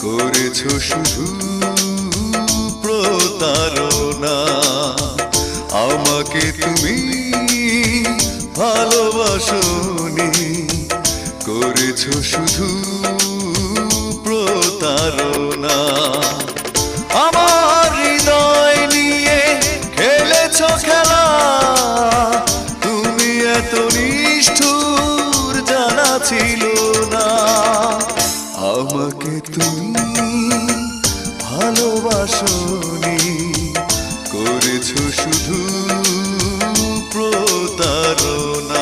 করেছো শুধু প্রতারণা। আমাকে তুমি ভালোবাসোনি, করেছো শুধু প্রতারণা। আমার হৃদয় নিয়ে খেলেছো খেলা, তুমি এত নিষ্ঠুর জানা ছিল না। আমাকে তুমি ভালোবাসোনি, করেছো শুধু প্রতারণা।